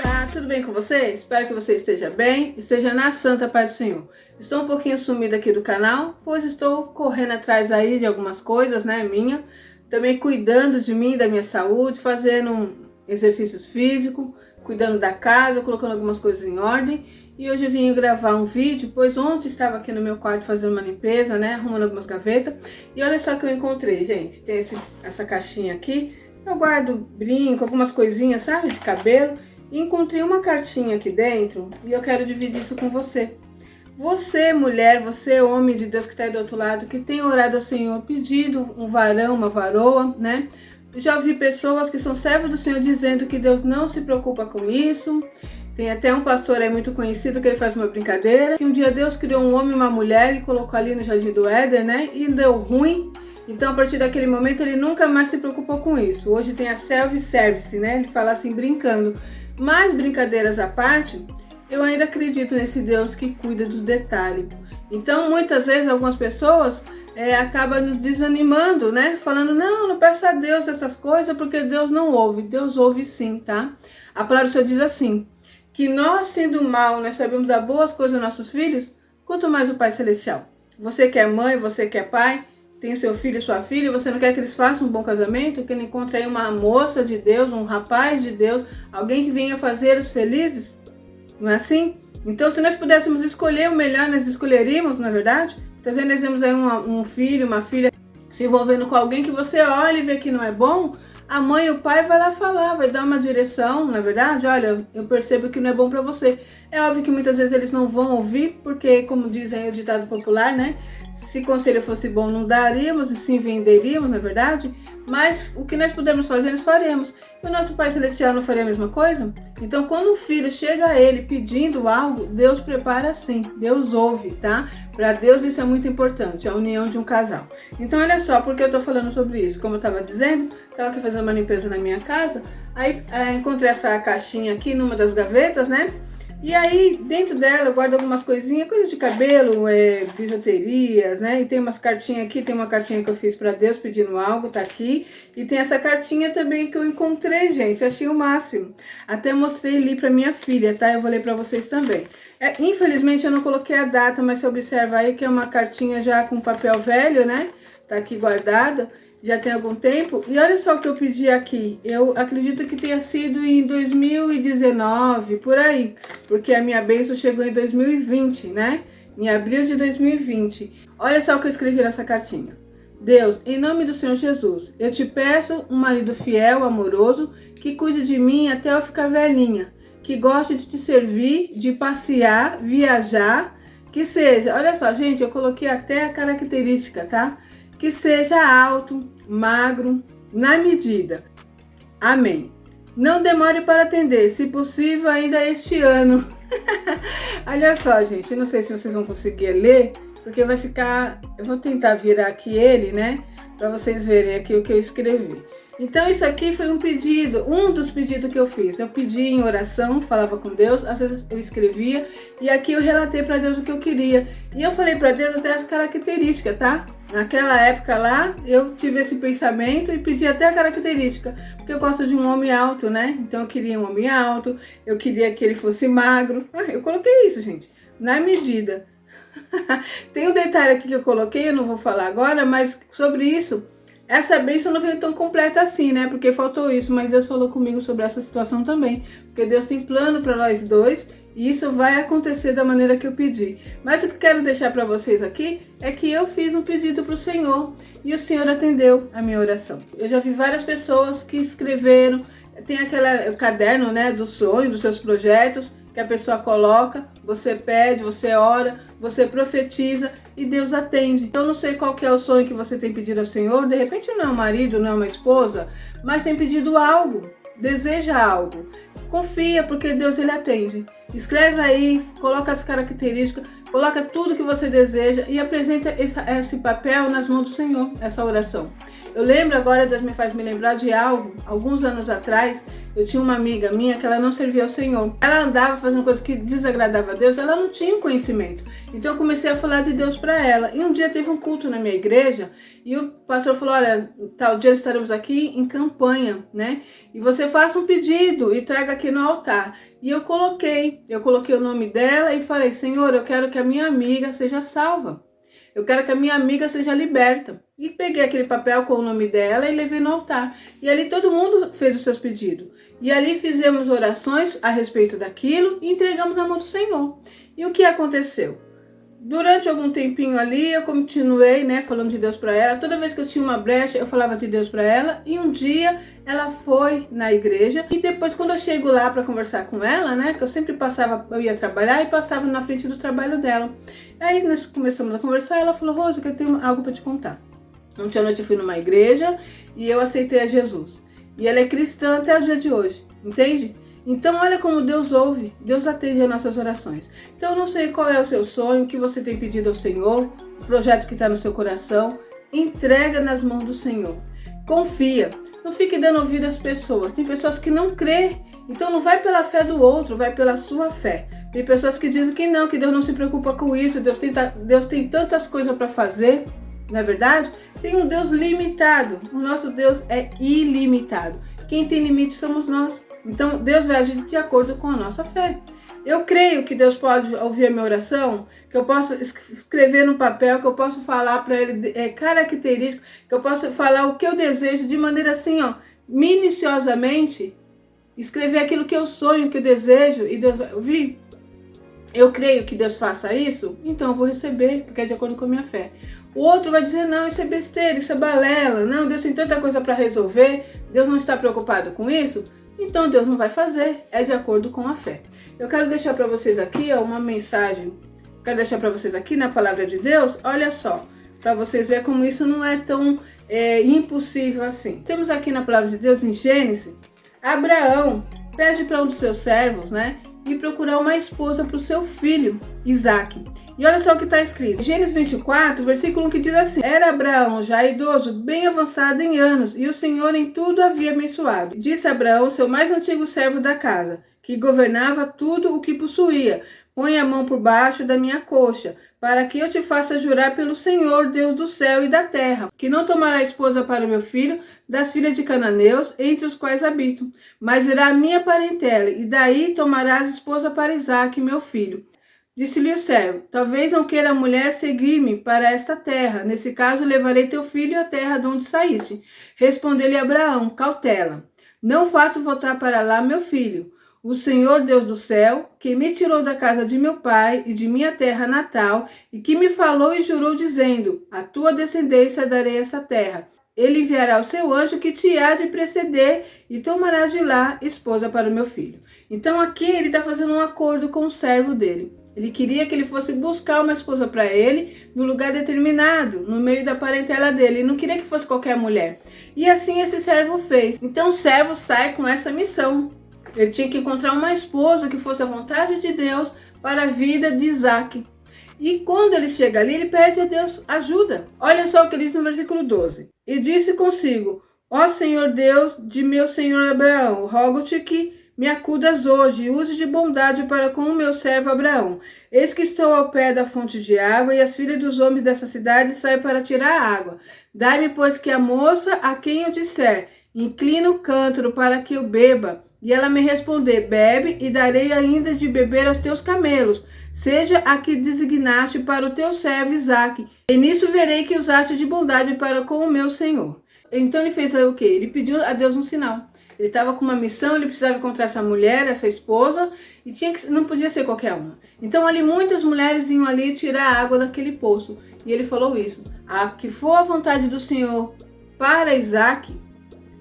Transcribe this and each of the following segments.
Olá, tudo bem com você? Espero que você esteja bem, esteja na santa paz do Senhor. Estou um pouquinho sumida aqui do canal, pois estou correndo atrás aí de algumas coisas, né, também cuidando de mim, da minha saúde, fazendo exercícios físicos, cuidando da casa, colocando algumas coisas em ordem. E hoje eu vim gravar um vídeo, pois ontem estava aqui no meu quarto fazendo uma limpeza, né, arrumando algumas gavetas. E olha só que eu encontrei, gente, tem essa caixinha aqui. Eu guardo brinco, algumas coisinhas, sabe, de cabelo. E encontrei uma cartinha aqui dentro e eu quero dividir isso com você. Você, mulher, você, homem de Deus que está aí do outro lado, que tem orado ao Senhor, pedindo um varão, uma varoa, né? Eu já ouvi pessoas que são servos do Senhor dizendo que Deus não se preocupa com isso. Tem até um pastor aí muito conhecido que ele faz uma brincadeira, que um dia Deus criou um homem e uma mulher e colocou ali no Jardim do Éden, né? E deu ruim. Então, a partir daquele momento, ele nunca mais se preocupou com isso. Hoje tem a self-service, né? Ele fala assim, brincando. Mas, brincadeiras à parte, eu ainda acredito nesse Deus que cuida dos detalhes. Então, muitas vezes, algumas pessoas acabam nos desanimando, né? Falando, não peça a Deus essas coisas, porque Deus não ouve. Deus ouve sim, tá? A palavra do Senhor diz assim, que nós, sendo mal, nós sabemos dar boas coisas aos nossos filhos, quanto mais o Pai Celestial. Você que é mãe, você que é pai, tem o seu filho e sua filha, você não quer que eles façam um bom casamento, que ele encontre aí uma moça de Deus, um rapaz de Deus, alguém que venha fazê-los felizes? Não é assim? Então, se nós pudéssemos escolher o melhor, nós escolheríamos, não é verdade? Então, nós temos aí um filho, uma filha se envolvendo com alguém que você olha e vê que não é bom, a mãe e o pai vai lá falar, vai dar uma direção, não é verdade? Olha, eu percebo que não é bom para você. É óbvio que muitas vezes eles não vão ouvir, porque, como dizem o ditado popular, né? Se conselho fosse bom, não daríamos, e sim venderíamos, não é verdade? Mas o que nós podemos fazer, nós faremos. E o nosso Pai Celestial não faria a mesma coisa? Então, quando o filho chega a ele pedindo algo, Deus prepara sim, Deus ouve, tá? Para Deus isso é muito importante, a união de um casal. Então, olha só, por que eu tô falando sobre isso? Como eu tava dizendo, tava aqui fazendo uma limpeza na minha casa, aí encontrei essa caixinha aqui numa das gavetas, né? E aí, dentro dela, eu guardo algumas coisinhas, coisas de cabelo, bijuterias, né? E tem umas cartinhas aqui, tem uma cartinha que eu fiz para Deus pedindo algo, tá aqui. E tem essa cartinha também que eu encontrei, gente, achei o máximo. Até mostrei ali para minha filha, tá? Eu vou ler para vocês também. Infelizmente, eu não coloquei a data, mas você observa aí que é uma cartinha já com papel velho, né? Tá aqui guardada. Já tem algum tempo, e olha só o que eu pedi aqui, eu acredito que tenha sido em 2019, por aí, porque a minha bênção chegou em 2020, né, em abril de 2020, olha só o que eu escrevi nessa cartinha. Deus, em nome do Senhor Jesus, eu te peço um marido fiel, amoroso, que cuide de mim até eu ficar velhinha, que goste de te servir, de passear, viajar, que seja, olha só, gente, eu coloquei até a característica, tá? Que seja alto, magro, na medida. Amém. Não demore para atender, se possível ainda este ano. Olha só, gente, eu não sei se vocês vão conseguir ler, porque vai ficar... Eu vou tentar virar aqui ele, né? Para vocês verem aqui o que eu escrevi. Então isso aqui foi um pedido, um dos pedidos que eu fiz. Eu pedi em oração, falava com Deus, às vezes eu escrevia, e aqui eu relatei para Deus o que eu queria. E eu falei para Deus até as características, tá? Naquela época lá, eu tive esse pensamento e pedi até a característica, porque eu gosto de um homem alto, né? Então eu queria um homem alto, eu queria que ele fosse magro. Eu coloquei isso, gente, na medida. Tem um detalhe aqui que eu coloquei, eu não vou falar agora, mas sobre isso, essa bênção não veio tão completa assim, né? Porque faltou isso, mas Deus falou comigo sobre essa situação também. Porque Deus tem plano para nós dois e isso vai acontecer da maneira que eu pedi. Mas o que eu quero deixar para vocês aqui é que eu fiz um pedido para o Senhor e o Senhor atendeu a minha oração. Eu já vi várias pessoas que escreveram, tem o caderno, né, do sonho, dos seus projetos, que a pessoa coloca, você pede, você ora, você profetiza e Deus atende. Então, eu não sei qual que é o sonho que você tem pedido ao Senhor, de repente não é um marido, não é uma esposa, mas tem pedido algo, deseja algo. Confia, porque Deus ele atende. Escreve aí, coloca as características, coloca tudo que você deseja e apresenta esse papel nas mãos do Senhor, essa oração. Eu lembro agora, Deus me faz me lembrar de algo. Alguns anos atrás, eu tinha uma amiga minha que ela não servia ao Senhor. Ela andava fazendo coisas que desagradava a Deus, ela não tinha conhecimento. Então eu comecei a falar de Deus para ela. E um dia teve um culto na minha igreja e o pastor falou, olha, tal dia estaremos aqui em campanha, né? E você faça um pedido e traga aqui no altar. E eu coloquei o nome dela e falei, Senhor, eu quero que a minha amiga seja salva. Eu quero que a minha amiga seja liberta. E peguei aquele papel com o nome dela e levei no altar. E ali todo mundo fez os seus pedidos. E ali fizemos orações a respeito daquilo e entregamos na mão do Senhor. E o que aconteceu? Durante algum tempinho ali, eu continuei, né, falando de Deus para ela. Toda vez que eu tinha uma brecha, eu falava de Deus para ela. E um dia, ela foi na igreja. E depois, quando eu chego lá para conversar com ela, né, que eu sempre passava, eu ia trabalhar e passava na frente do trabalho dela. Aí, nós começamos a conversar. Ela falou, Rose, eu tenho algo para te contar. Ontem à noite eu fui numa igreja e eu aceitei a Jesus. E ela é cristã até o dia de hoje, entende? Então olha como Deus ouve, Deus atende às nossas orações. Então eu não sei qual é o seu sonho, o que você tem pedido ao Senhor, o projeto que está no seu coração, entrega nas mãos do Senhor. Confia, não fique dando ouvido às pessoas. Tem pessoas que não crê, então não vai pela fé do outro, vai pela sua fé. Tem pessoas que dizem que não, que Deus não se preocupa com isso, Deus tem tantas coisas para fazer. Não é verdade? Tem um Deus limitado. O nosso Deus é ilimitado. Quem tem limite somos nós. Então Deus vai agir de acordo com a nossa fé. Eu creio que Deus pode ouvir a minha oração, que eu posso escrever no papel, que eu posso falar para Ele característico, que eu posso falar o que eu desejo de maneira assim, ó, minuciosamente, escrever aquilo que eu sonho, que eu desejo, e Deus vai ouvir. Eu creio que Deus faça isso, então eu vou receber, porque é de acordo com a minha fé. O outro vai dizer, não, isso é besteira, isso é balela, não, Deus tem tanta coisa para resolver, Deus não está preocupado com isso, então Deus não vai fazer, é de acordo com a fé. Eu quero deixar para vocês aqui uma mensagem, quero deixar para vocês aqui na palavra de Deus, olha só, para vocês verem como isso não é tão impossível assim. Temos aqui na palavra de Deus, em Gênesis, Abraão pede para um dos seus servos, né, e procurar uma esposa para o seu filho, Isaque. E olha só o que está escrito. Gênesis 24, versículo 1, que diz assim: Era Abraão já idoso, bem avançado em anos, e o Senhor em tudo havia abençoado. Disse Abraão, seu mais antigo servo da casa, que governava tudo o que possuía: Põe a mão por baixo da minha coxa, para que eu te faça jurar pelo Senhor, Deus do céu e da terra, que não tomará esposa para o meu filho das filhas de cananeus, entre os quais habito, mas será a minha parentela, e daí tomarás esposa para Isaque, meu filho. Disse-lhe o servo: Talvez não queira a mulher seguir-me para esta terra. Nesse caso, levarei teu filho à terra de onde saíste. Respondeu-lhe Abraão: Cautela, não faço voltar para lá meu filho. O Senhor Deus do céu, que me tirou da casa de meu pai e de minha terra natal, e que me falou e jurou, dizendo: A tua descendência darei essa terra. Ele enviará o seu anjo que te há de preceder, e tomarás de lá esposa para o meu filho. Então aqui ele está fazendo um acordo com o servo dele. Ele queria que ele fosse buscar uma esposa para ele no lugar determinado, no meio da parentela dele. Ele não queria que fosse qualquer mulher. E assim esse servo fez. Então o servo sai com essa missão. Ele tinha que encontrar uma esposa que fosse a vontade de Deus para a vida de Isaque. E quando ele chega ali, ele pede a Deus ajuda. Olha só o que ele diz no versículo 12. E disse consigo: Ó Senhor Deus de meu senhor Abraão, rogo-te que me acudas hoje e use de bondade para com o meu servo Abraão. Eis que estou ao pé da fonte de água, e as filhas dos homens dessa cidade saem para tirar água. Dai-me, pois, que a moça a quem eu disser: Inclina o cântaro para que eu beba, e ela me responder: Bebe, e darei ainda de beber aos teus camelos. Seja a que designaste para o teu servo Isaque. E nisso verei que usaste de bondade para com o meu senhor. Então ele fez o quê? Ele pediu a Deus um sinal. Ele estava com uma missão, ele precisava encontrar essa mulher, essa esposa, e não podia ser qualquer uma. Então ali muitas mulheres iam ali tirar água daquele poço. E ele falou isso: a que for a vontade do Senhor para Isaque,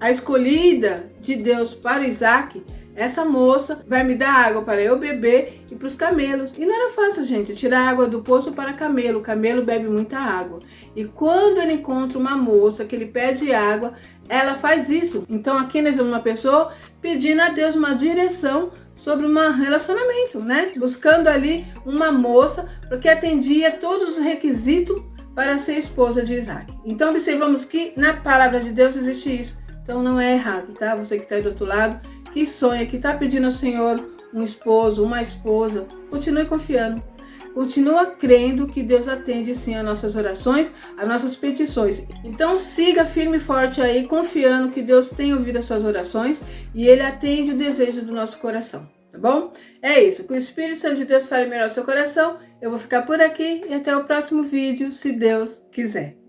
a escolhida de Deus para Isaque, essa moça vai me dar água para eu beber e para os camelos. E não era fácil, gente, tirar água do poço para camelo. O camelo bebe muita água. E quando ele encontra uma moça que ele pede água, ela faz isso. Então aqui nós vemos uma pessoa pedindo a Deus uma direção sobre um relacionamento, né? Buscando ali uma moça porque atendia todos os requisitos para ser esposa de Isaac. Então observamos que na palavra de Deus existe isso. Então não é errado, tá? Você que está aí do outro lado, que sonha, que está pedindo ao Senhor um esposo, uma esposa, continue confiando. Continua crendo que Deus atende sim as nossas orações, as nossas petições. Então siga firme e forte aí, confiando que Deus tem ouvido as suas orações e Ele atende o desejo do nosso coração, tá bom? É isso, que o Espírito Santo de Deus fale melhor ao seu coração. Eu vou ficar por aqui e até o próximo vídeo, se Deus quiser.